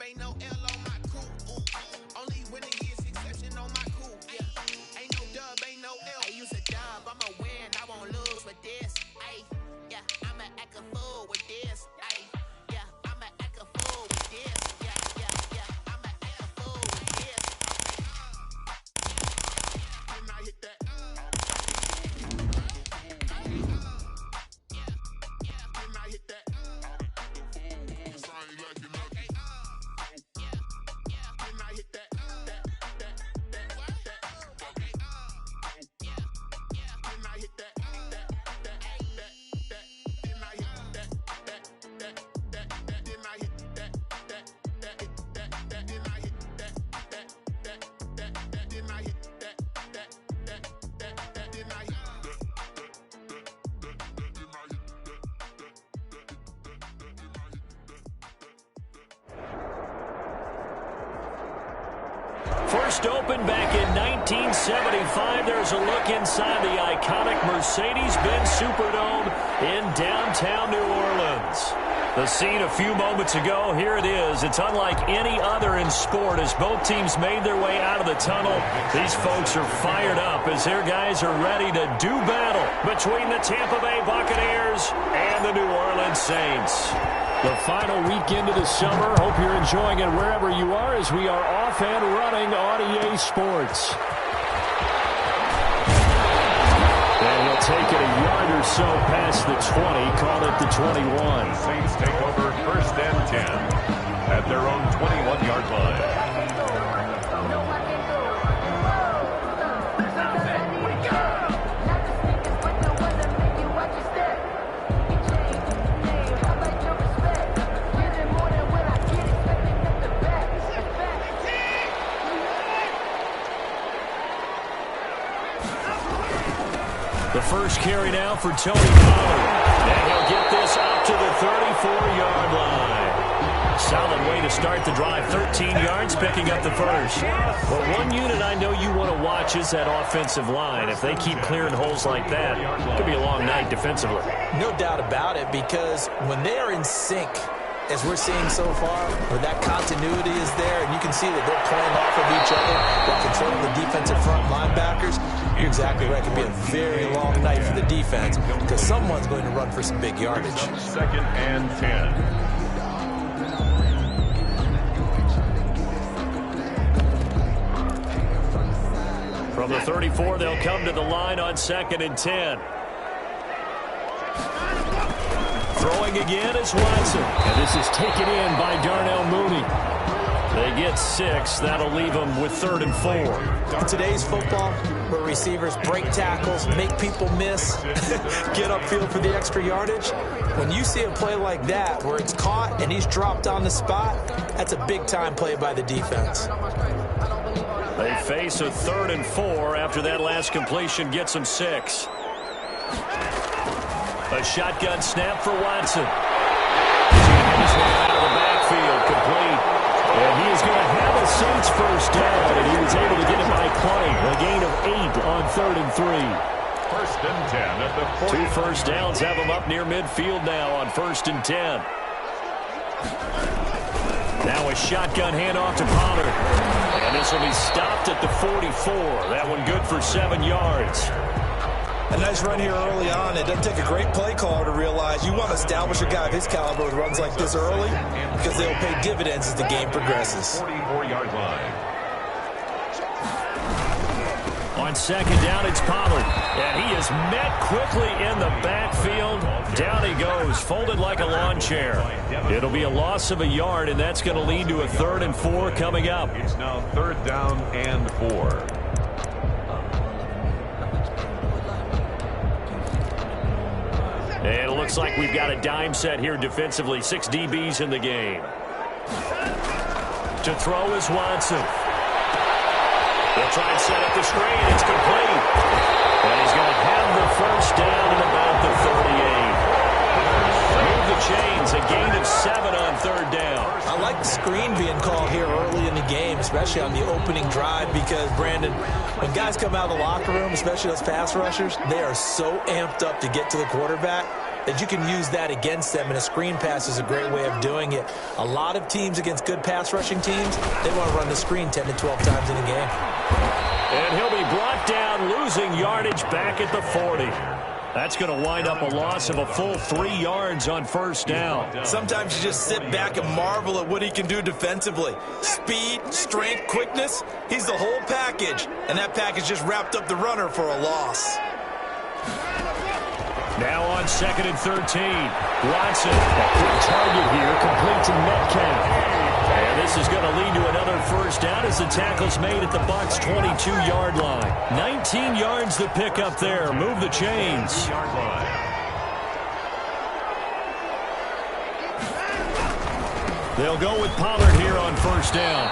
ain't no L on my crew. Only winning is exception on my crew. Yeah. Ain't no dub, ain't no L. I use a dub, I'ma win, I won't lose with this. Ay, yeah, I'ma act a fool with this. Ay, yeah, I'ma act a fool with this. Yeah, yeah, yeah, I'ma act a fool with this. When I hit that. First opened back in 1975. There's a look inside the iconic Mercedes-Benz Superdome in downtown New Orleans. The scene a few moments ago, here it is. It's unlike any other in sport as both teams made their way out of the tunnel. These folks are fired up as their guys are ready to do battle between the Tampa Bay Buccaneers and the New Orleans Saints. The final weekend of the summer. Hope you're enjoying it wherever you are as we are off and running on EA Sports. And he'll take it a yard or so past the 20, call it the 21. The Saints take over first and 10 at their own 21-yard line. The first carry now for Tony Pollard. And he'll get this up to the 34-yard line. Solid way to start the drive. 13 yards, picking up the first. Well, one unit I know you want to watch is that offensive line. If they keep clearing holes like that, it could be a long night defensively. No doubt about it, because when they are in sync, as we're seeing so far, where that continuity is there, and you can see that they're playing off of each other while controlling the defensive front linebackers, you're exactly right. It could be a very long night for the defense because someone's going to run for some big yardage. Second and 10. From the 34, they'll come to the line on 2nd and 10. Throwing again is Watson. And this is taken in by Darnell Mooney. They get 6. That'll leave them with 3rd and 4. In today's football, where receivers break tackles, make people miss, get upfield for the extra yardage, when you see a play like that where it's caught and he's dropped on the spot, that's a big-time play by the defense. They face a 3rd and 4 after that last completion gets them 6. A shotgun snap for Watson. This one out of the backfield, complete. And he is going to have a Saints first down, and he was able to get it by play. A gain of 8 on 3rd and 3. First and 10 at the 40. 2 first downs have him up near midfield now on 1st and 10. Now a shotgun handoff to Pollard. And this will be stopped at the 44. That one good for 7 yards. A nice run here early on. It doesn't take a great play caller to realize you want to establish a guy of his caliber with runs like this early because they'll pay dividends as the game progresses. 44-yard line. On 2nd down, it's Pollard. And he is met quickly in the backfield. Down he goes, folded like a lawn chair. It'll be a loss of a yard, and that's going to lead to a 3rd and 4 coming up. It's now 3rd down and 4. And it looks like we've got a dime set here defensively. 6 DBs in the game. To throw is Watson. They'll try and set up the screen. It's complete. And he's going to have the first down at about the 38. Move the chains. A gain of 7 on 3rd down. I like the screen being called here early in the game, especially on the opening drive, because, Brandon, when guys come out of the locker room, especially those pass rushers, they are so amped up to get to the quarterback. that you can use that against them, and a screen pass is a great way of doing it. A lot of teams against good pass rushing teams, they want to run the screen 10 to 12 times in a game. And he'll be brought down, losing yardage back at the 40. That's going to wind up a loss of a full 3 yards on first down. Sometimes you just sit back and marvel at what he can do defensively. Speed, strength, quickness, he's the whole package. And that package just wrapped up the runner for a loss. Now on 2nd and 13. Watson, a quick target here, complete to Metcalf. And this is going to lead to another first down as the tackle's made at the Bucs' 22-yard line. 19 yards to pick up there. Move the chains. They'll go with Pollard here on first down.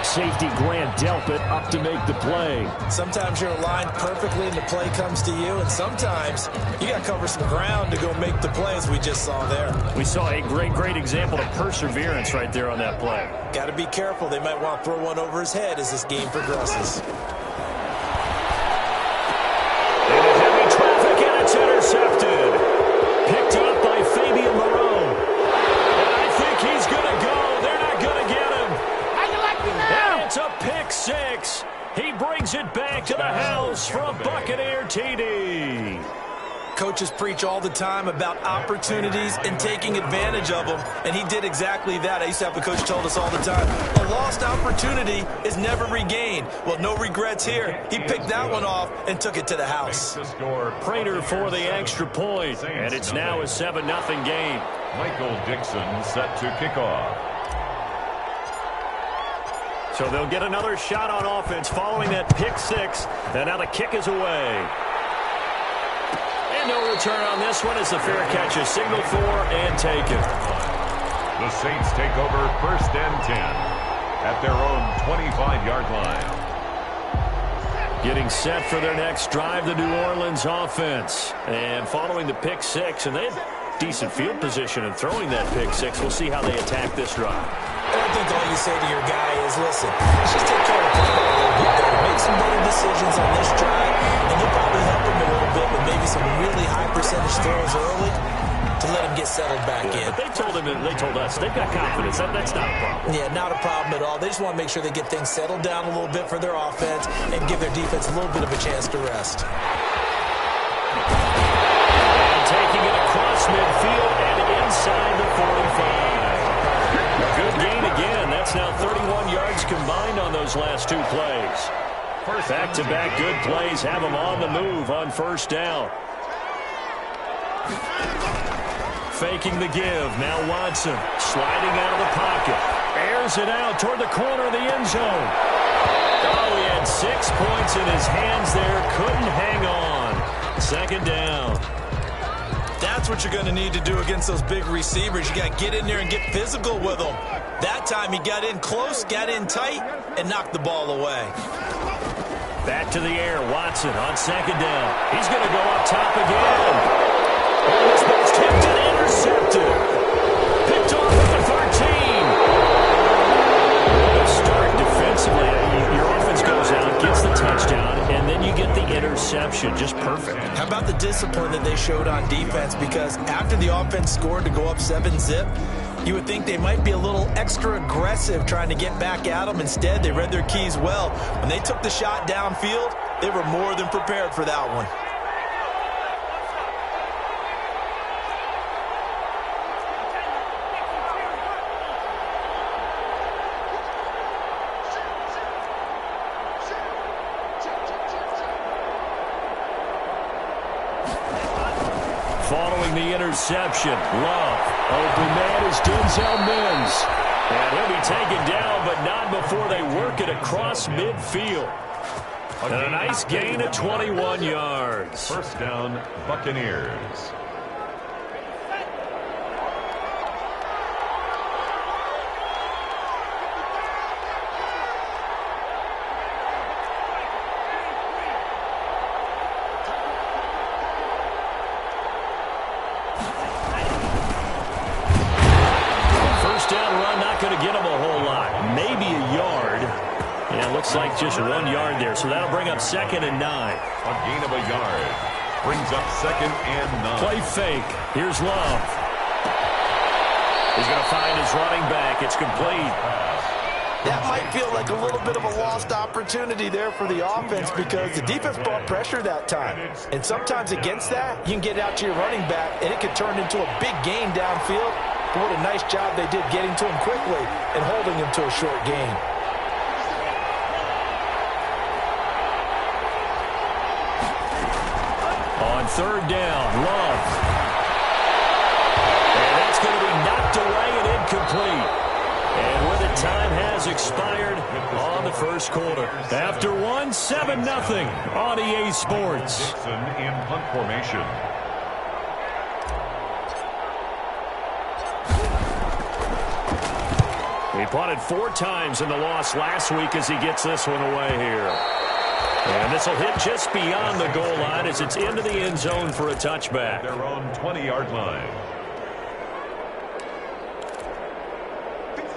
Safety Grant Delpit up to make the play. Sometimes you're aligned perfectly and the play comes to you, and sometimes you got to cover some ground to go make the play, as we just saw there. We saw a great example of perseverance right there on that play. Got to be careful. They might want to throw one over his head as this game progresses. Into heavy traffic, and it's intercepted. Picked up by Fabian Moreau. And I think he's going to go. They're not going to get him. And it's a pick six. He brings it back to the house for a Buccaneer TD. Coaches preach all the time about opportunities and taking advantage of them, and he did exactly that. I used to have a coach told us all the time, a lost opportunity is never regained. Well, no regrets here. He picked that one off and took it to the house. Prater for the extra point, and it's now a 7-0 game. Michael Dixon set to kick off. So they'll get another shot on offense following that pick six, and now the kick is away. And no return on this one as the fair catch is signaled for and taken. The Saints take over 1st and 10 at their own 25-yard line. Getting set for their next drive, the New Orleans offense. And following the pick six, and they have decent field position in throwing that pick six. We'll see how they attack this drive. I think all you say to your guy is, listen, let's just take care of the football a little bit there. Make some better decisions on this drive, and you'll probably help him a little bit with maybe some really high percentage throws early to let him get settled back in. But they told us they've got confidence. That's not a problem. Yeah, not a problem at all. They just want to make sure they get things settled down a little bit for their offense and give their defense a little bit of a chance to rest. And taking it across midfield and inside the 45. A good gain again. That's now 31 yards combined on those last two plays. Back-to-back good plays have them on the move on first down. Faking the give. Now Watson sliding out of the pocket. Airs it out toward the corner of the end zone. Oh, he had 6 points in his hands there. Couldn't hang on. 2nd down. That's what you're going to need to do against those big receivers. You got to get in there and get physical with them. That time he got in close, got in tight, and knocked the ball away. Back to the air. Watson on 2nd down. He's going to go up top again. And this ball's tipped and intercepted. Picked off at the 13. The start defensively. Your offense goes out, gets the touchdown, and then you get the interception. Just perfect. How about the discipline that they showed on defense? Because after the offense scored to go up 7-zip, you would think they might be a little extra aggressive trying to get back at them. Instead, they read their keys well. When they took the shot downfield, they were more than prepared for that one. Following the interception, Love. Open man is Denzel Mims. And he'll be taken down, but not before they work it across midfield. And a nice gain of 21 yards. 1st down, Buccaneers. Going to get him a whole lot, maybe a yard. Yeah, looks like just 1 yard there, so that'll bring up 2nd and 9. A gain of a yard. brings up 2nd and 9. Play fake. Here's Love. He's going to find his running back. It's complete. That might feel like a little bit of a lost opportunity there for the offense because the defense brought pressure that time. And sometimes against that, you can get out to your running back, and it could turn into a big gain downfield. But what a nice job they did getting to him quickly and holding him to a short gain. On 3rd down, Love. And that's going to be knocked away and incomplete. And when the time has expired on the 1st quarter. After 7-0 on EA Sports. Dixon in punt formation. He punted 4 times in the loss last week as he gets this one away here. And this will hit just beyond the goal line as it's into the end zone for a touchback. Their own 20-yard line.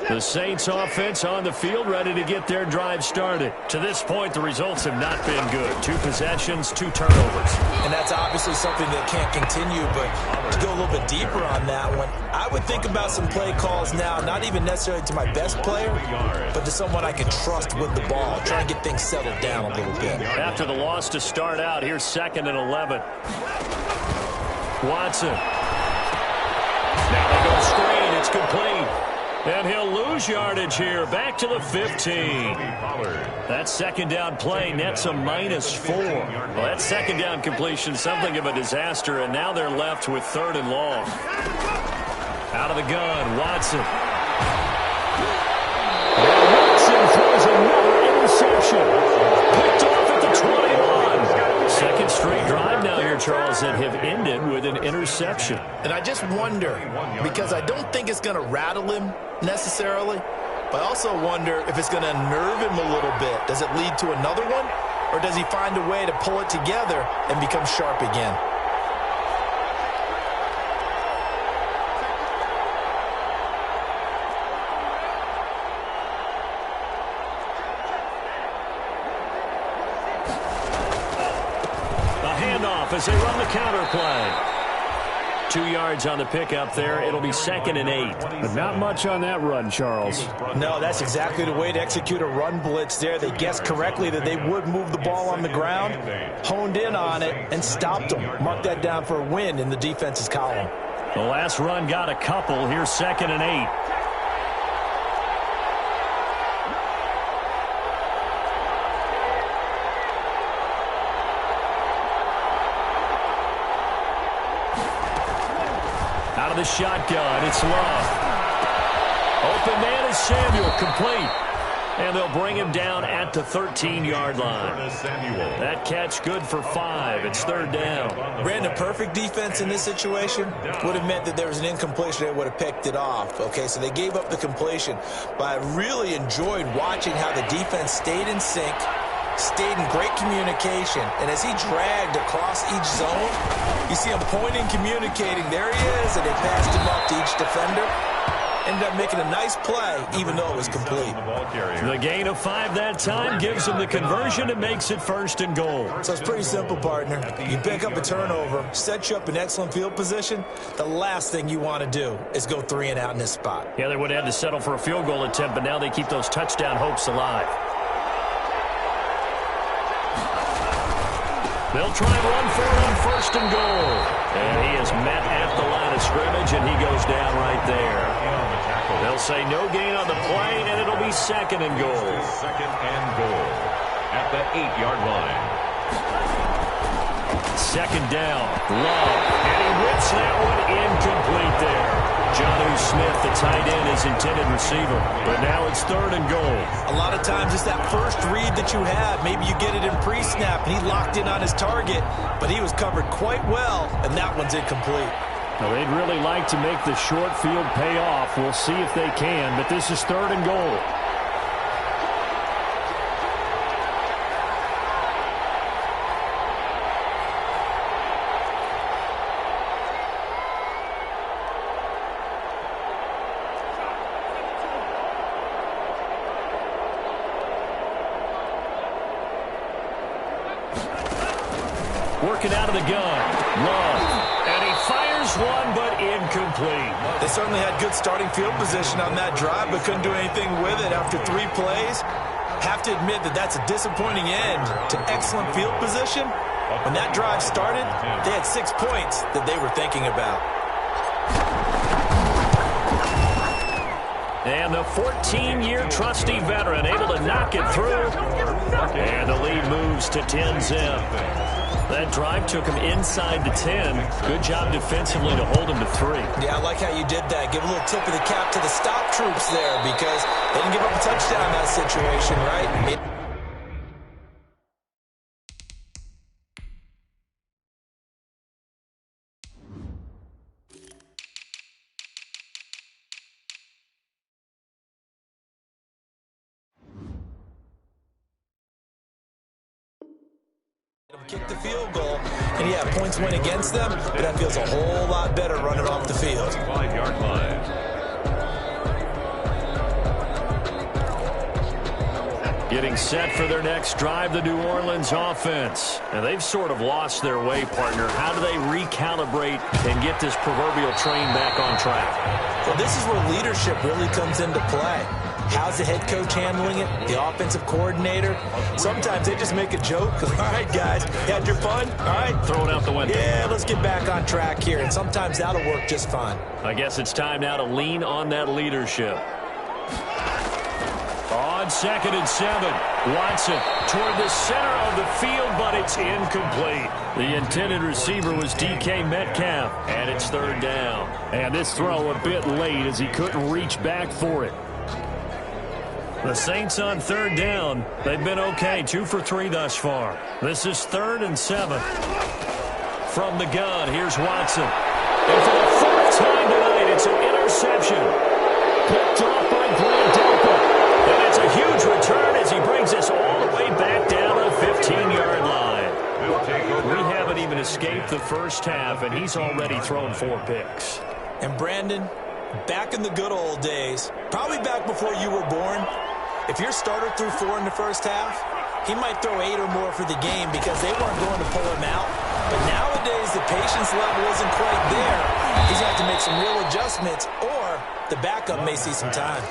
The Saints offense on the field, ready to get their drive started. To this point, the results have not been good. 2 possessions, 2 turnovers. And that's obviously something that can't continue, but to go a little bit deeper on that one, I would think about some play calls now, not even necessarily to my best player, but to someone I can trust with the ball, try and get things settled down a little bit. After the loss to start out, here's 2nd and 11. Watson. Now they go screen. It's complete. And he'll lose yardage here. Back to the 15. That 2nd down play nets a -4. Well, that 2nd down completion, something of a disaster, and now they're left with 3rd and long. Out of the gun, Watson. And Watson throws another interception. Picked off at the 21. 2nd straight drive now here, Charles, that have ended with an interception. And I just wonder, because I don't think it's going to rattle him necessarily, but I also wonder if it's going to unnerve him a little bit. Does it lead to another one, or does he find a way to pull it together and become sharp again? As they run the counter play. 2 yards on the pickup there. It'll be 2nd and 8. But not much on that run, Charles. No, that's exactly the way to execute a run blitz there. They guessed correctly that they would move the ball on the ground, honed in on it, and stopped them. Mark that down for a win in the defense's column. The last run got a couple. Here's 2nd and 8. The shotgun, it's Love. Open man is Samuel, complete. And they'll bring him down at the 13-yard line. That catch good for 5. It's 3rd down. Ran a perfect defense in this situation. Would have meant that there was an incompletion that would have picked it off. Okay, so they gave up the completion. But I really enjoyed watching how the defense stayed in sync, stayed in great communication, and as he dragged across each zone, you see him pointing, communicating. There he is, and they passed him up to each defender. Ended up making a nice play, even though it was complete. The gain of 5 that time gives him the conversion and makes it 1st and goal. So it's pretty simple, partner. You pick up a turnover, set you up in excellent field position. The last thing you want to do is go 3 and out in this spot. Yeah, they would have had to settle for a field goal attempt, but now they keep those touchdown hopes alive. They'll try and run for it on 1st and goal. And he is met at the line of scrimmage, and he goes down right there. They'll say no gain on the play, and it'll be 2nd and goal. 2nd and goal at the 8-yard line. 2nd down, Love. And he whips that one incomplete there. Jonnu Smith, the tight end, is intended receiver. But now it's 3rd and goal. A lot of times it's that first read that you have. Maybe you get it in pre-snap, and he locked in on his target, but he was covered quite well, and that one's incomplete. Now, they'd really like to make the short field pay off. We'll see if they can, but this is 3rd and goal. Working out of the gun. Love. And he fires one, but incomplete. They certainly had good starting field position on that drive, but couldn't do anything with it after 3 plays. Have to admit that that's a disappointing end to excellent field position. When that drive started, they had 6 points that they were thinking about. And the 14-year trusty veteran able to knock it through. And the lead moves to 10-zip. That drive took him inside the 10. Good job defensively to hold him to 3. Yeah, I like how you did that. Give a little tip of the cap to the stop troops there because they didn't give up a touchdown in that situation, right? Kick the field goal, and yeah, points went against them, but that feels a whole lot better running off the field. 5-yard line. Getting set for their next drive, the New Orleans offense. And they've sort of lost their way, partner. How do they recalibrate and get this proverbial train back on track? Well, this is where leadership really comes into play. How's the head coach handling it? The offensive coordinator? Sometimes they just make a joke. All right, guys, you had your fun? All right. Throw it out the window. Yeah, let's get back on track here. And sometimes that'll work just fine. I guess it's time now to lean on that leadership. On 2nd and 7, Watson toward the center of the field, but it's incomplete. The intended receiver was DK Metcalf, and it's 3rd down. And this throw a bit late as he couldn't reach back for it. The Saints on 3rd down. They've been okay, 2 for 3 thus far. This is 3rd and 7. From the gun, here's Watson. And for the 4th time tonight, it's an interception. Picked off by Grant Delpit. And it's a huge return as he brings us all the way back down the 15-yard line. We haven't even escaped the first half, and he's already thrown 4 picks. And Brandon, back in the good old days, probably back before you were born, if your starter threw 4 in the first half, he might throw 8 or more for the game because they weren't going to pull him out. But nowadays, the patience level isn't quite there. He's going to have to make some real adjustments, or the backup may see some time.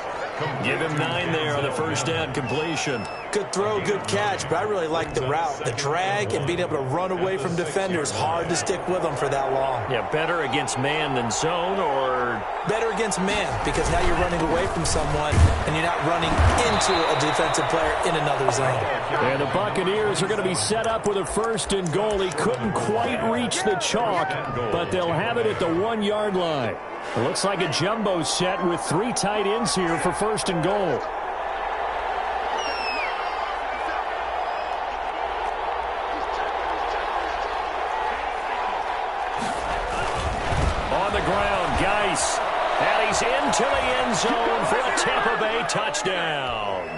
Give him 9 there on the first down completion. Good throw, good catch, but I really like the route. The drag and being able to run away from defenders, hard to stick with them for that long. Yeah, better against man than zone, or better against man, because now you're running away from someone and you're not running into a defensive player in another zone. And the Buccaneers are going to be set up with a 1st and goal. He couldn't quite reach the chalk, but they'll have it at the 1-yard line. It looks like a jumbo set with 3 tight ends here for 1st and goal. On the ground, Geis. And he's into the end zone for a Tampa Bay touchdown.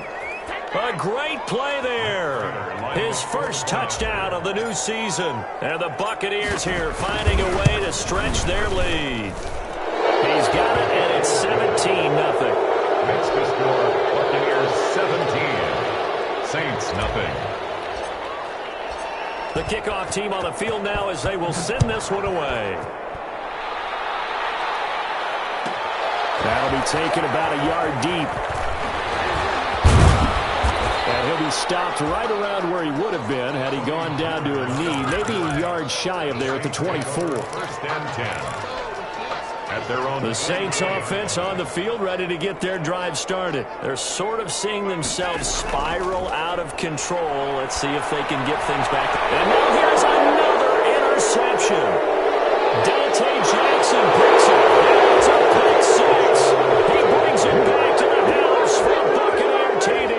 A great play there. His first touchdown of the new season. And the Buccaneers here finding a way to stretch their lead. He's got it, and it's 17-0. Makes the score Buccaneers 17, Saints nothing. The kickoff team on the field now as they will send this one away. That'll be taken about a yard deep. And he'll be stopped right around where he would have been had he gone down to a knee, maybe a yard shy of there at the 24. 1st and 10. At their own. The Saints offense on the field ready to get their drive started. They're sort of seeing themselves spiral out of control. Let's see if they can get things back. And now here's another interception. Dante Jackson picks it. And it's a pick 6. He brings it back to the house for a Buccaneer TD.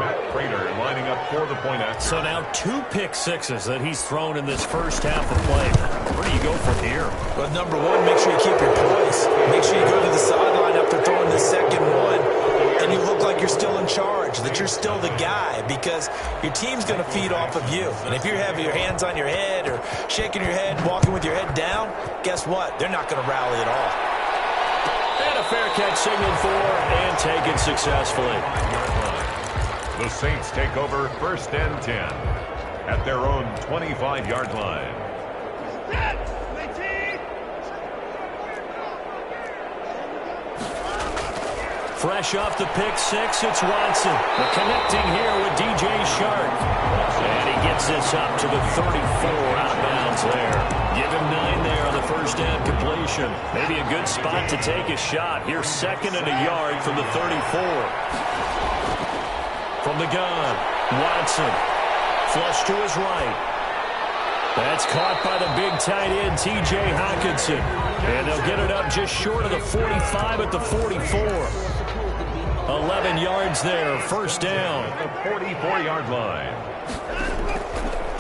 Matt Prater lining up for the point after. So now 2 pick 6s that he's thrown in this first half of play. Where do you go from here? Well, number one, make sure you keep your poise. Make sure you go to the sideline after throwing the second one, and you look like you're still in charge, that you're still the guy, because your team's going to feed off of you. And if you have your hands on your head or shaking your head, walking with your head down, guess what? They're not going to rally at all. And a fair catch signaled for and taken successfully. The Saints take over 1st and 10. at their own 25-yard line. Fresh off the pick six, it's Watson. The connecting here with DJ Shark. And he gets this up to the 34 out of bounds there. Give him 9 there on the first down completion. Maybe a good spot to take a shot. Here's 2nd and a yard from the 34. From the gun, Watson. Flush to his right. That's caught by the big tight end, T.J. Hockenson. And they'll get it up just short of the 45 at the 44. 11 yards there, first down. The 44-yard line.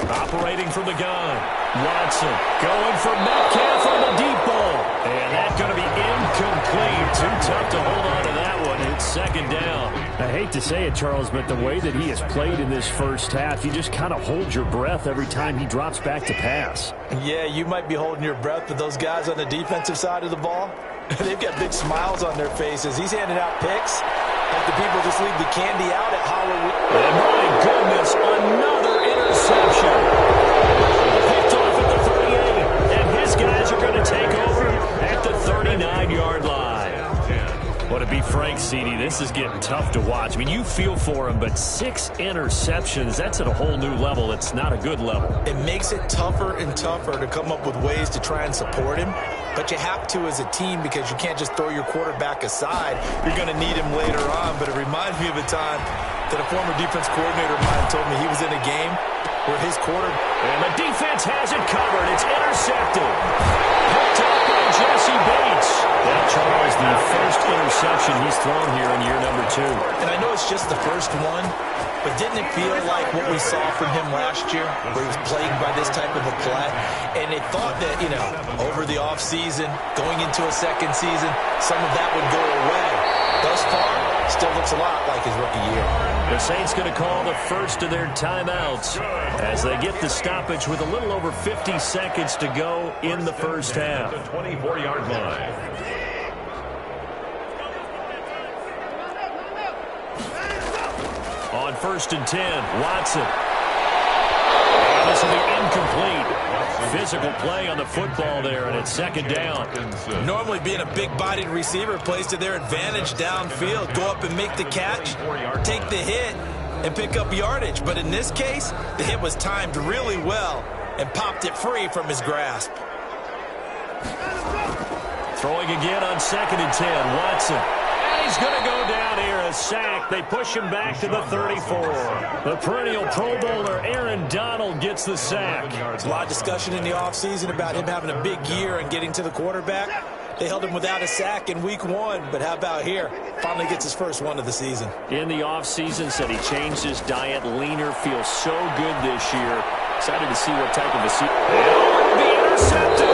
Operating from the gun. Watson going for Metcalf on the deep ball. And that's going to be incomplete. Too tough to hold on to that one. It's 2nd down. I hate to say it, Charles, but the way that he has played in this first half, you just kind of hold your breath every time he drops back to pass. Yeah, you might be holding your breath, but those guys on the defensive side of the ball, they've got big smiles on their faces. He's handing out picks like the people just leave the candy out at Halloween. And my goodness, another interception. Picked off at the 38, and his guys are going to take over at the 39-yard line. Well, to be frank, CD, this is getting tough to watch. I mean, you feel for him, but 6 interceptions, that's at a whole new level. It's not a good level. It makes it tougher and tougher to come up with ways to try and support him. But you have to as a team because you can't just throw your quarterback aside. You're going to need him later on. But it reminds me of a time that a former defense coordinator of mine told me he was in a game where his And the defense has it covered. It's intercepted. Picked up by Jesse Bates. That, Charles, the first interception he's thrown here in year number 2. And I know it's just the first one, but didn't it feel like what we saw from him last year, where he was plagued by this type of a play? And they thought that, over the offseason, going into a second season, some of that would go away. Thus far, still looks a lot like his rookie year. The Saints going to call the first of their timeouts as they get the stoppage with a little over 50 seconds to go in the first half. The 24-yard line. On 1st and 10, Watson. And this will be incomplete. Physical play on the football there, and it's 2nd down. Normally being a big-bodied receiver plays to their advantage downfield. Go up and make the catch, take the hit, and pick up yardage. But in this case, the hit was timed really well and popped it free from his grasp. Throwing again on 2nd and 10, Watson. He's going to go down here, a sack. They push him back to the 34. The perennial Pro Bowler Aaron Donald gets the sack. There's a lot of discussion in the offseason about him having a big year and getting to the quarterback. They held him without a sack in week 1, but how about here? Finally gets his first one of the season. In the offseason, said he changed his diet, leaner, feels so good this year. Excited to see what type of a season. And be intercepted.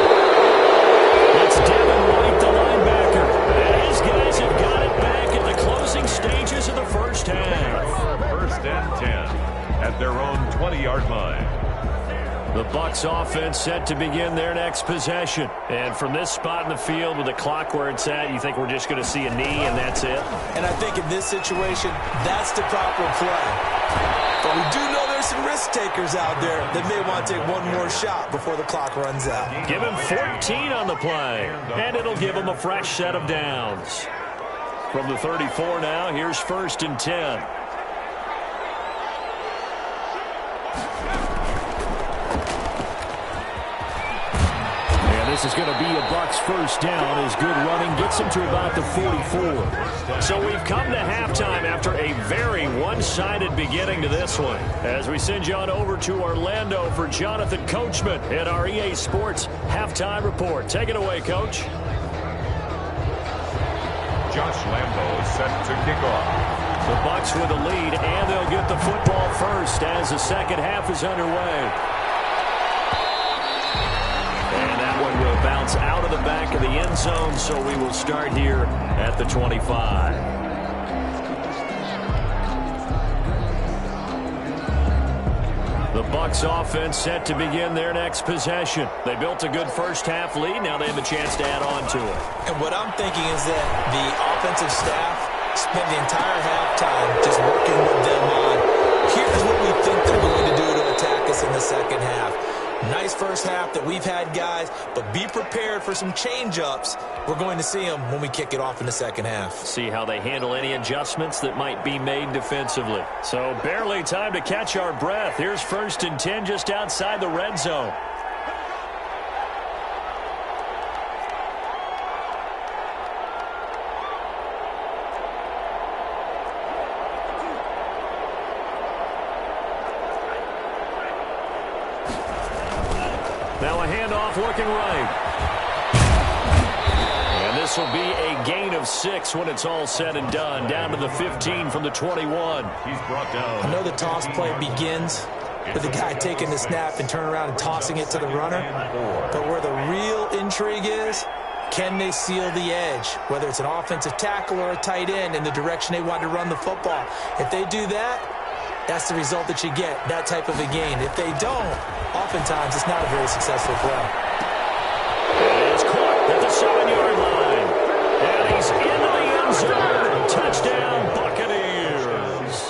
It's Devin White, the linebacker. And his guys have got it back in the closing stages of the first half. 1st and 10 at their own 20-yard line. The Bucs offense set to begin their next possession. And from this spot in the field with the clock where it's at, you think we're just going to see a knee and that's it? And I think in this situation, that's the proper play. But we do know there's some risk takers out there that may want to take one more shot before the clock runs out. Give him 14 on the play, and it'll give him a fresh set of downs. From the 34 now, here's 1st and 10. This is going to be a Bucs first down as good running gets him to about the 44. So we've come to halftime after a very one-sided beginning to this one. As we send you on over to Orlando for Jonathan Coachman in our EA Sports Halftime Report. Take it away, Coach. Josh Lambo is set to kick off. The Bucs with a lead, and they'll get the football first as the second half is underway. And that one will bounce out of the back of the end zone, so we will start here at the 25. The Bucs offense set to begin their next possession. They built a good first half lead. Now they have a chance to add on to it. And what I'm thinking is that the offensive staff spent the entire halftime just working with them on, here's what we think they're going to do to attack us this in the second half. Nice first half that we've had, guys, but be prepared for some change-ups. We're going to see them when we kick it off in the second half. See how they handle any adjustments that might be made defensively. So barely time to catch our breath. Here's 1st and 10 just outside the red zone. Now a handoff working right. And this will be a gain of 6 when it's all said and done. Down to the 15 from the 21. He's brought down. I know the toss play begins with the guy taking the snap and turning around and tossing it to the runner. But where the real intrigue is, can they seal the edge? Whether it's an offensive tackle or a tight end in the direction they want to run the football. If they do that, that's the result that you get, that type of a gain. If they don't, oftentimes it's not a very successful play. It's caught at the 7-yard line. And he's into the end zone. Touchdown, Buccaneers.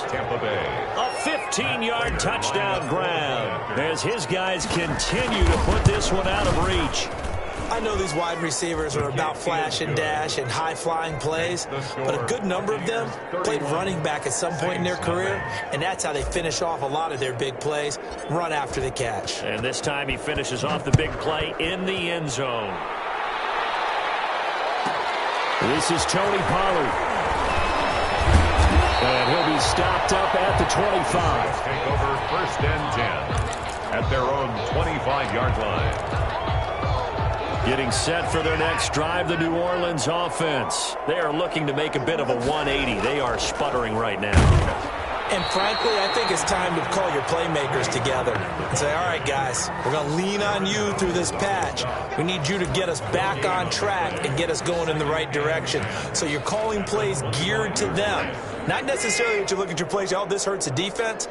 Tampa Bay. A 15-yard touchdown grab as his guys continue to put this one out of reach. I know these wide receivers are about flash and dash and high-flying plays, but a good number of them played running back at some point in their career, and that's how they finish off a lot of their big plays, run after the catch. And this time he finishes off the big play in the end zone. This is Tony Pollard. And he'll be stopped up at the 25. Take over 1st and 10 at their own 25-yard line. Getting set for their next drive, the New Orleans offense. They are looking to make a bit of a 180. They are sputtering right now. And frankly, I think it's time to call your playmakers together and say, all right, guys, we're going to lean on you through this patch. We need you to get us back on track and get us going in the right direction. So you're calling plays geared to them. Not necessarily that you look at your plays, oh, this hurts the defense.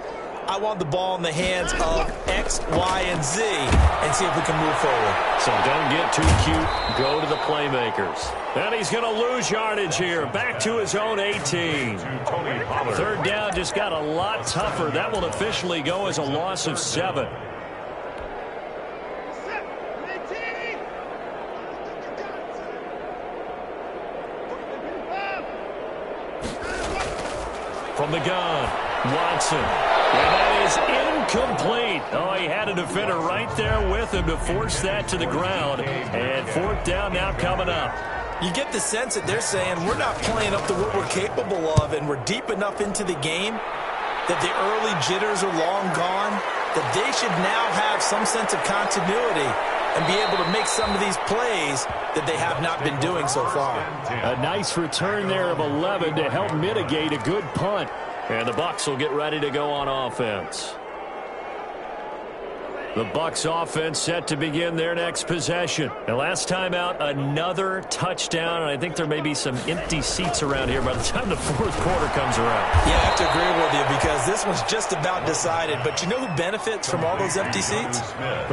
I want the ball in the hands of X, Y, and Z and see if we can move forward. So don't get too cute. Go to the playmakers. And he's going to lose yardage here. Back to his own 18. 3rd down just got a lot tougher. That will officially go as a loss of 7. From the gun, Watson. And that is incomplete. Oh, he had a defender right there with him to force that to the ground. And 4th down now coming up. You get the sense that they're saying we're not playing up to what we're capable of, and we're deep enough into the game that the early jitters are long gone, that they should now have some sense of continuity and be able to make some of these plays that they have not been doing so far. A nice return there of 11 to help mitigate a good punt. And the Bucs will get ready to go on offense. The Bucs offense set to begin their next possession. And last time out, another touchdown. And I think there may be some empty seats around here by the time the 4th quarter comes around. Yeah, I have to agree with you because this one's just about decided. But you know who benefits from all those empty seats?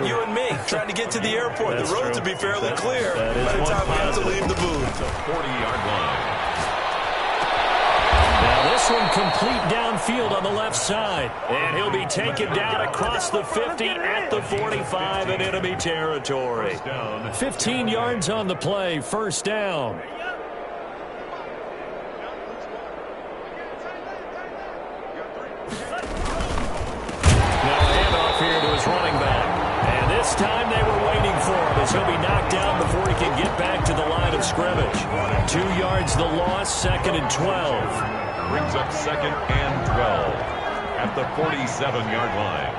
You and me, trying to get to the airport. That's the roads true. will be fairly clear That is by the time we have to positive. leave the booth. The 40-yard line. Now this one complete downfield on the left side. And he'll be taken down across the 50 at the 45 in enemy territory. 15 yards on the play, 1st down. Now a handoff here to his running back. And this time they were waiting for him as he'll be knocked down before he can get back to the line of scrimmage. 2 yards the loss, 2nd and 12. Brings up 2nd and 12 at the 47-yard line.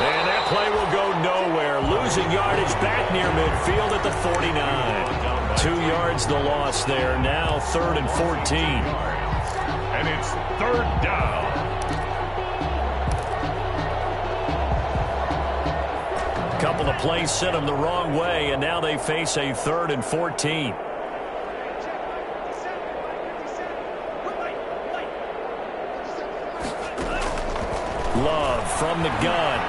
And that play will go nowhere. Losing yardage back near midfield at the 49. 2 yards the loss there. Now 3rd and 14. And it's 3rd down. Couple of plays sent them the wrong way, and now they face a 3rd and 14. Love from the gun.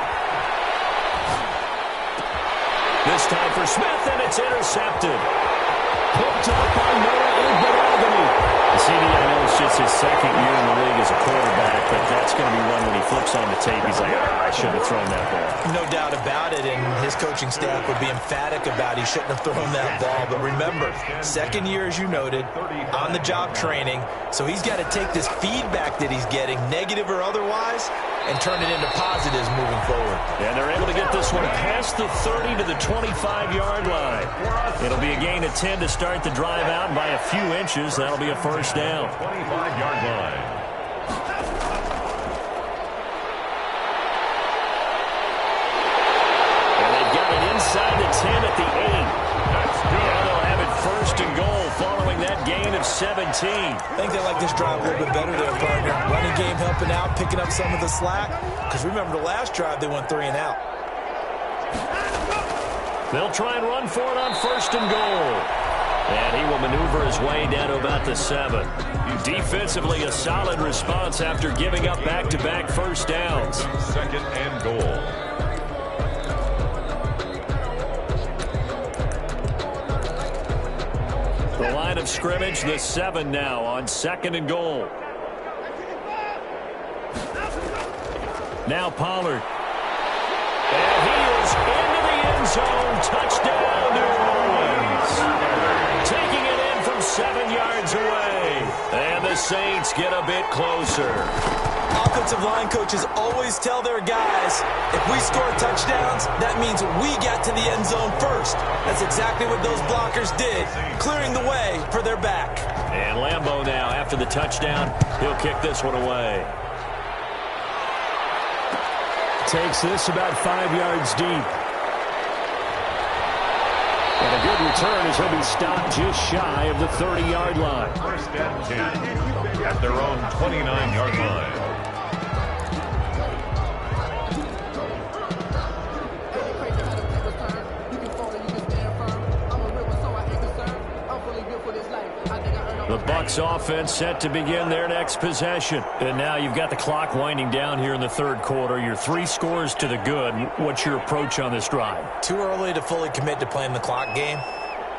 This time for Smith, and it's intercepted. Picked up by Noah Iguodala. CD, I know it's just his second year in the league as a quarterback, but that's going to be one when he flips on the tape. He's like, I shouldn't have thrown that ball. No doubt about it, and his coaching staff would be emphatic about he shouldn't have thrown that ball. But remember, second year, as you noted, on-the-job training, so he's got to take this feedback that he's getting, negative or otherwise, and turn it into positives moving forward. And they're able to get this one past the 30 to the 25-yard line. It'll be a gain of 10 to start the drive out, and by a few inches, that'll be a first down. 25-yard line. And they've got it inside the 10 at the 8. That's good. Now they'll have it first and goal following that gain of 17. I think they like this drive a little bit better there, partner. Running game helping out, picking up some of the slack. Because remember, the last drive, they went 3 and out. They'll try and run for it on first and goal. And he will maneuver his way down to about the 7. Defensively, a solid response after giving up back-to-back first downs. Second and goal. The line of scrimmage, the 7 now on second and goal. Now Pollard. And he is into the end zone. Touchdown, New Orleans. Taking it in from 7 yards away. And the Saints get a bit closer. Offensive line coaches always tell their guys, if we score touchdowns, that means we got to the end zone first. That's exactly what those blockers did, clearing the way for their back. And Lambeau now, after the touchdown, he'll kick this one away. Takes this about 5 yards deep. And a good return as he'll be stopped just shy of the 30-yard line. First and 10 at their own 29-yard line. The Bucs offense set to begin their next possession. And now you've got the clock winding down here in the third quarter. You're 3 scores to the good. What's your approach on this drive? Too early to fully commit to playing the clock game.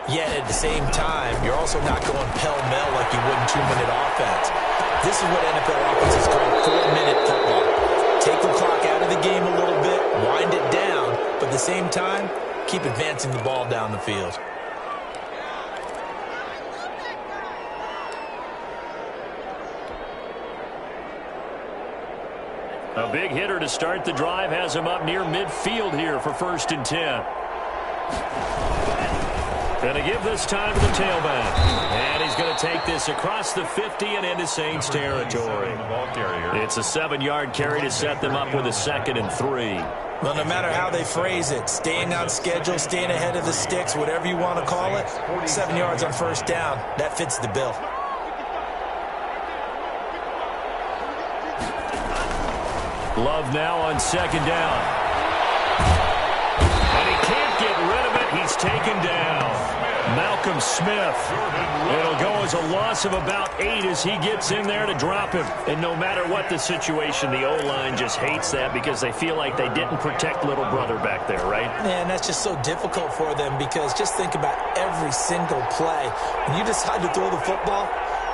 Yet at the same time, you're also not going pell-mell like you would in 2-minute offense. This is what NFL offenses call 4-minute football. Take the clock out of the game a little bit, wind it down, but at the same time, keep advancing the ball down the field. A big hitter to start the drive has him up near midfield here for first and 10. Going to give this time to the tailback. And he's going to take this across the 50 and into Saints territory. It's a 7-yard carry to set them up with a 2nd and 3. Well, no matter how they phrase it, staying on schedule, staying ahead of the sticks, whatever you want to call it, 7 yards on first down, that fits the bill. Love now on second down. And he can't get rid of it. He's taken down. Malcolm Smith. It'll go as a loss of about 8 as he gets in there to drop him. And no matter what the situation, the O-line just hates that because they feel like they didn't protect little brother back there, right? Man, that's just so difficult for them because just think about every single play. When you decide to throw the football,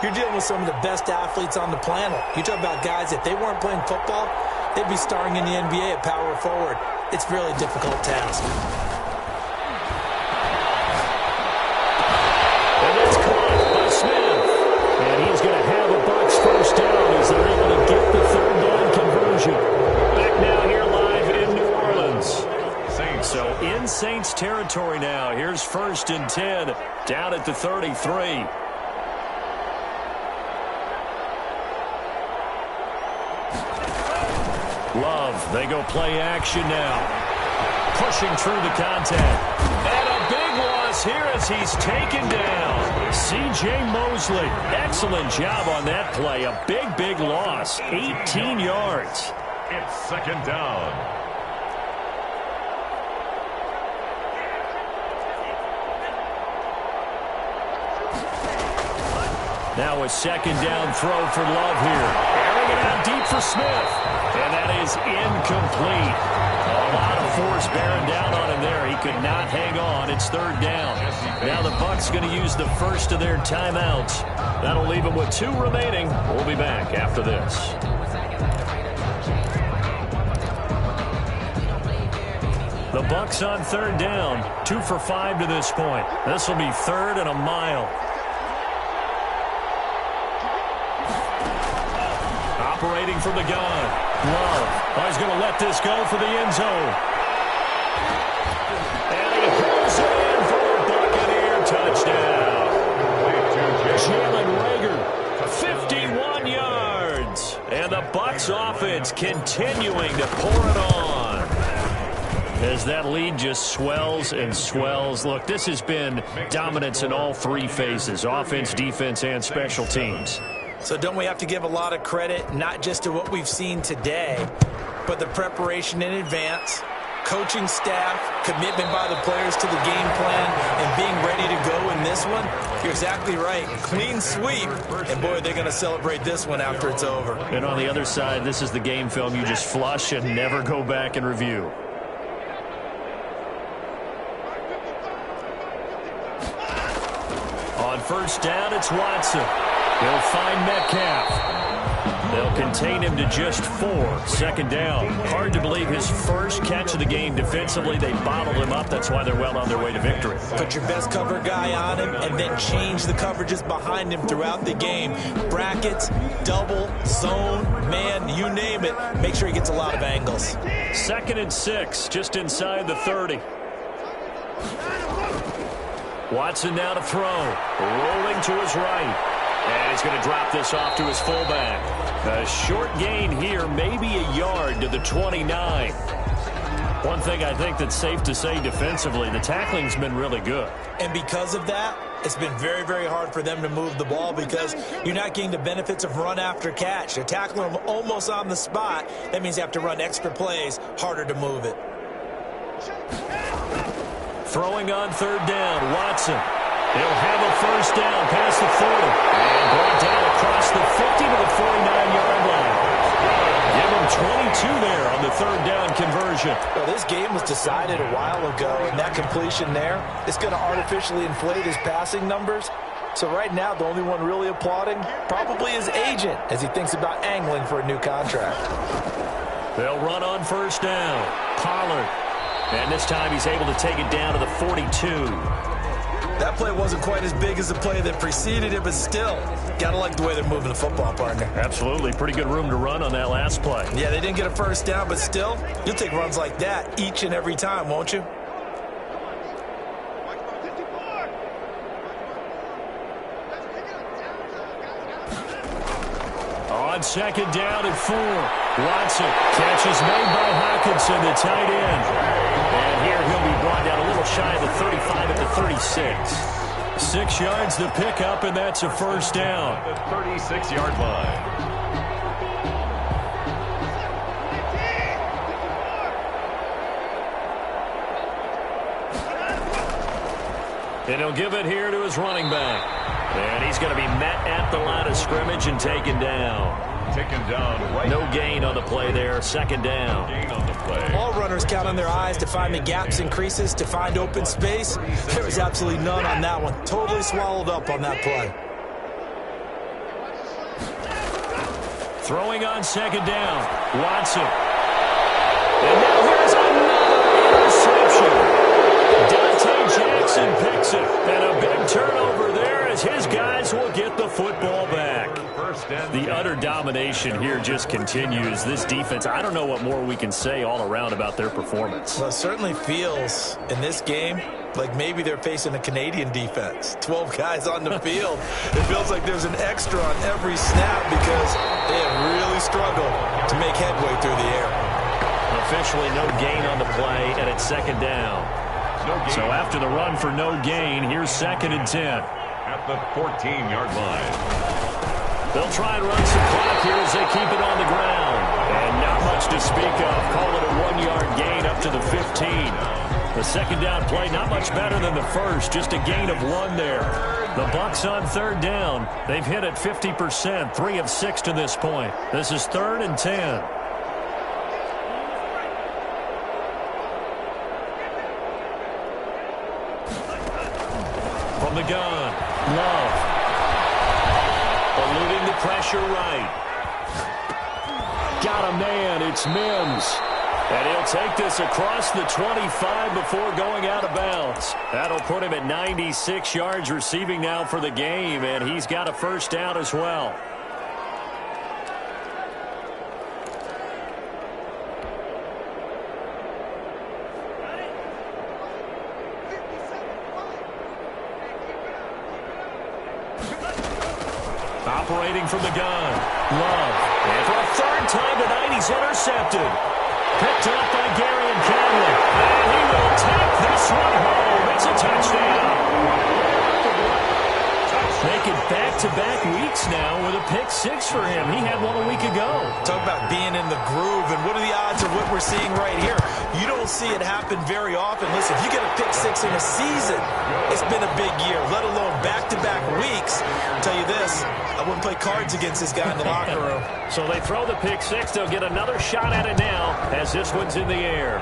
you're dealing with some of the best athletes on the planet. You talk about guys, if they weren't playing football, they'd be starring in the NBA at power forward. It's a really difficult task. And that's caught by Smith. And he's going to have a Bucs first down as they're able to get the third down conversion. Back now here live in New Orleans. So in Saints territory now. Here's first and 10 down at the 33. Love, they go play action now. Pushing through the contact. And a big loss here as he's taken down. C.J. Mosley, excellent job on that play. A big, big loss. 18 yards. It's second down. Now a second down throw for Love here. Airing it out deep for Smith. And that is incomplete. A lot of force bearing down on him there. He could not hang on. It's third down. Now the Bucs going to use the first of their timeouts. That'll leave them with 2 remaining. We'll be back after this. The Bucs on third down. 2 for 5 to this point. This will be third and a mile. Operating from the gun. Love. Oh, he's going to let this go for the end zone. And he hooks it in for a Buccaneer touchdown. Jalen Reagor, 51 yards. And the Bucs offense continuing to pour it on. As that lead just swells and swells. Look, this has been dominance in all 3 phases. Offense, defense, and special teams. So don't we have to give a lot of credit, not just to what we've seen today, but the preparation in advance, coaching staff, commitment by the players to the game plan, and being ready to go in this one? You're exactly right. Clean sweep. And, boy, they're going to celebrate this one after it's over. And on the other side, this is the game film you just flush and never go back and review. On first down, it's Watson. He'll find Metcalf. They'll contain him to just 4. Second down. Hard to believe his first catch of the game defensively. They bottled him up. That's why they're well on their way to victory. Put your best cover guy on him and then change the coverages behind him throughout the game. Brackets, double, zone, man, you name it. Make sure he gets a lot of angles. 2nd and 6, just inside the 30. Watson now to throw. Rolling to his right. And he's going to drop this off to his fullback. A short gain here, maybe a yard to the 29. One thing I think that's safe to say defensively, the tackling's been really good. And because of that, it's been very, very hard for them to move the ball because you're not getting the benefits of run after catch. They're tackling them almost on the spot. That means you have to run extra plays, harder to move it. Throwing on third down, Watson. He'll have a first down past the 40. And brought down across the 50 to the 49-yard line. Give him 22 there on the third down conversion. Well, this game was decided a while ago, and that completion there is going to artificially inflate his passing numbers. So right now, the only one really applauding probably his agent as he thinks about angling for a new contract. They'll run on first down. Pollard. And this time he's able to take it down to the 42. That play wasn't quite as big as the play that preceded it, but still, got to like the way they're moving the football, partner. Absolutely. Pretty good room to run on that last play. Yeah, they didn't get a first down, but still, you'll take runs like that each and every time, won't you? On second down and 4. Watson. Catch is made by Hawkinson, the tight end. And here he'll be brought down a little shy of the 35 at the 36. 6 yards to pick up, and that's a first down. The 36-yard line. And he'll give it here to his running back. And he's going to be met at the line of scrimmage and taken down. Taken down right. No gain on the play there. Second down. Gain on the play. All runners count on their eyes to find the gaps and creases, to find open space. There was absolutely none on that one. Totally swallowed up on that play. Throwing on second down. Watson. And now here's another interception. Dante Jackson picks it. And a big turnover there as his guys will get the football back. The utter domination here just continues. This defense, I don't know what more we can say all around about their performance. Well, it certainly feels in this game like maybe they're facing a Canadian defense. 12 guys on the field. It feels like there's an extra on every snap because they have really struggled to make headway through the air. Officially no gain on the play, and it's second down. So after the run for no gain, here's 2nd and 10. At the 14-yard line. They'll try and run some clock here as they keep it on the ground. And not much to speak of. Call it a 1-yard gain up to the 15. The second down play not much better than the first. Just a gain of 1 there. The Bucs on third down. They've hit it 50%, 3 of 6 to this point. This is 3rd and 10. From the gun, Love. Eluding the pressure right. Got a man, it's Mims. And he'll take this across the 25 before going out of bounds. That'll put him at 96 yards receiving now for the game, and he's got a first down as well. Operating from the gun, Love. And for a 3rd time tonight, he's intercepted. Picked up by Gary and Conley. And he will take this one home. It's a touchdown. Making back-to-back weeks now with a pick 6 for him. He had one a week ago. Talk about being in the groove, and what are the odds of what we're seeing right here? You don't see it happen very often. Listen, if you get a pick 6 in a season, it's been a big year, let alone back-to-back weeks. I'll tell you this, I wouldn't play cards against this guy in the locker room. So they throw the pick 6. They'll get another shot at it now as this one's in the air.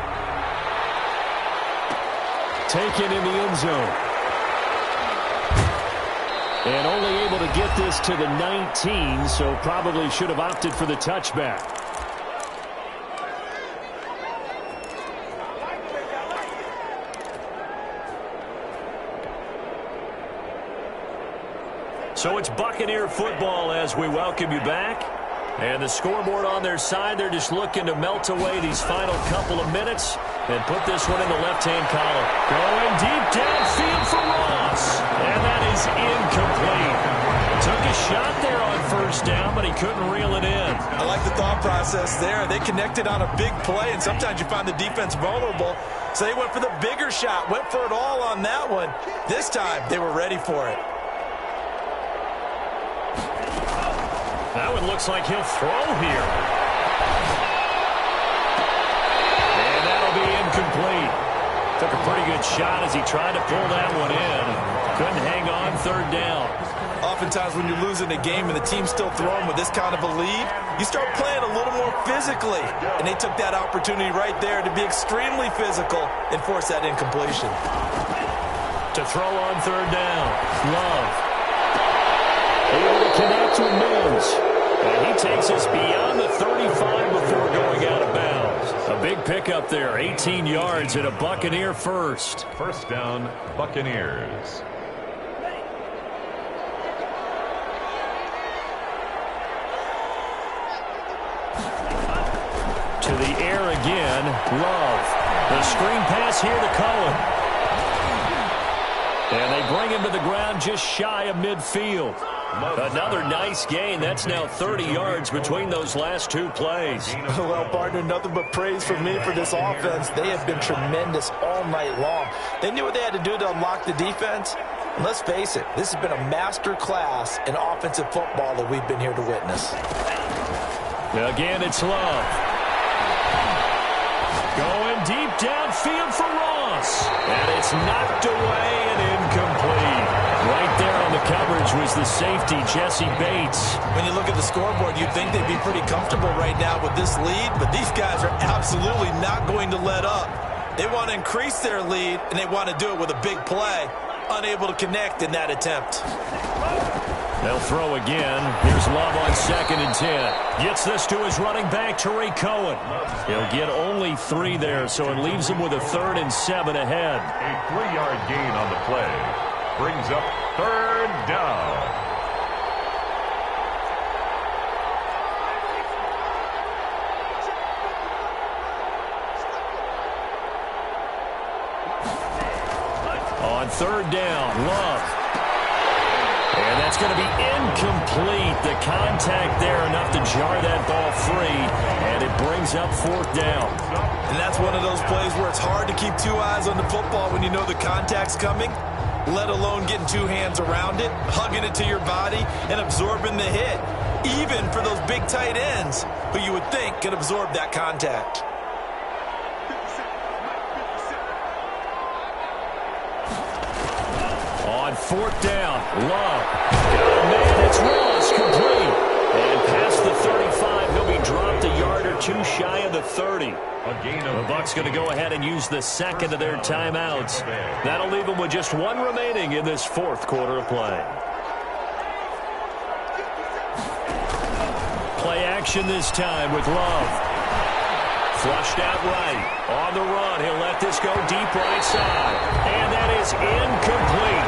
Taken in the end zone. And only able to get this to the 19, so probably should have opted for the touchback. So it's Buccaneer football as we welcome you back. And the scoreboard on their side, they're just looking to melt away these final couple of minutes and put this one in the left-hand column. Going deep downfield for Ross. And that is incomplete. Took a shot there on first down, but he couldn't reel it in. I like the thought process there. They connected on a big play, and sometimes you find the defense vulnerable. So they went for the bigger shot, went for it all on that one. This time, they were ready for it. That one looks like he'll throw here. And that'll be incomplete. Took a pretty good shot as he tried to pull that one in. Couldn't hang on third down. Oftentimes when you're losing a game and the team's still throwing with this kind of a lead, you start playing a little more physically. And they took that opportunity right there to be extremely physical and force that incompletion. To throw on third down, Love. Able to connect with Mims. And he takes us beyond the 35 before going out of bounds. A big pickup there, 18 yards and a Buccaneer first. First down, Buccaneers. To the air again, Love. The screen pass here to Cohen. And they bring him to the ground just shy of midfield. Another nice gain. That's now 30 yards between those last two plays. Well, partner, nothing but praise from me for this offense. They have been tremendous all night long. They knew what they had to do to unlock the defense. And let's face it, this has been a master class in offensive football that we've been here to witness. Again, it's Love. Going deep downfield for Ross. And it's knocked away and incomplete. Right there on the coverage was the safety, Jesse Bates. When you look at the scoreboard, you'd think they'd be pretty comfortable right now with this lead, but these guys are absolutely not going to let up. They want to increase their lead, and they want to do it with a big play. Unable to connect in that attempt. They'll throw again. Here's Love on 2nd and 10. Gets this to his running back, Tariq Cohen. He'll get only 3 there, so it leaves him with a 3rd and 7 ahead. A 3-yard gain on the play brings up 3rd down. On 3rd down, Love. And that's going to be incomplete. The contact there enough to jar that ball free, and it brings up 4th down. And that's one of those plays where it's hard to keep 2 eyes on the football when you know the contact's coming, let alone getting 2 hands around it, hugging it to your body, and absorbing the hit, even for those big tight ends who you would think could absorb that contact. On 4th down. Love. Got a man. It's Ross, complete. And past the 35, he'll be dropped a yard or two shy of the 30. The Bucs going to go ahead and use the second of their timeouts. That'll leave them with just one remaining in this 4th quarter of play. Play action this time with Love. Flushed out right. On the run, he'll let this go deep right side. And that is incomplete.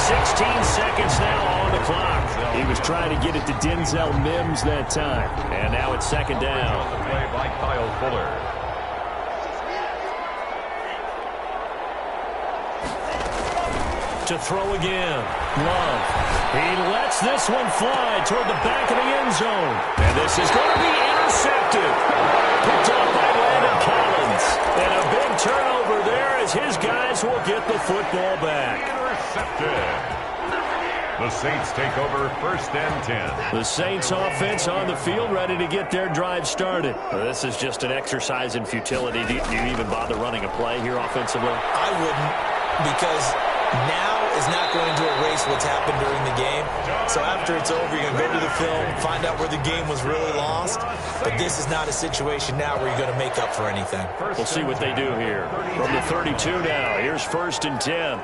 16 seconds now on the clock. He was trying to get it to Denzel Mims that time. And now it's 2nd down. Play by Kyle Fuller. To throw again. Love. He lets this one fly toward the back of the end zone. And this is going to be intercepted. Picked up by Landon Collins. And a big turnover there as his guys will get the football back. Intercepted. The Saints take over 1st and 10. The Saints offense on the field ready to get their drive started. This is just an exercise in futility. Do you even bother running a play here offensively? I wouldn't, because now is not going to erase what's happened during the game. So after it's over, you're going to go to the film, find out where the game was really lost. But this is not a situation now where you're going to make up for anything. We'll see what they do here. From the 32 now, here's 1st and 10.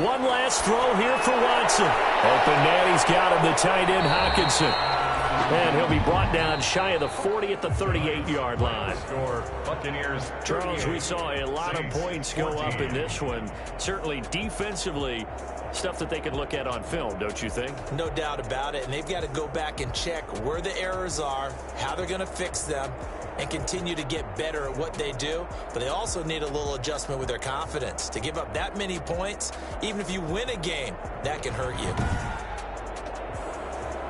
One last throw here for Watson. Open man, he's got him, the tight end Hockenson. And he'll be brought down shy of the 40 at the 38-yard line. Buccaneers. Charles, we saw a lot of points go up in this one. Certainly defensively, stuff that they can look at on film, don't you think? No doubt about it. And they've got to go back and check where the errors are, how they're going to fix them, and continue to get better at what they do. But they also need a little adjustment with their confidence. To give up that many points, even if you win a game, that can hurt you.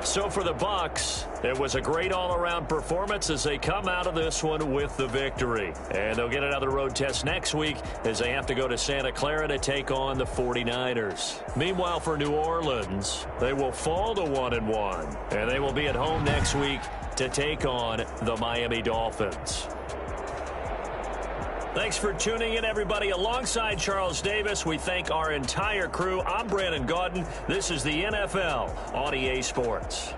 So for the Bucs, it was a great all-around performance as they come out of this one with the victory. And they'll get another road test next week as they have to go to Santa Clara to take on the 49ers. Meanwhile, for New Orleans, they will fall to 1-1. And they will be at home next week to take on the Miami Dolphins. Thanks for tuning in, everybody. Alongside Charles Davis, we thank our entire crew. I'm Brandon Gaudin. This is the NFL on EA Sports.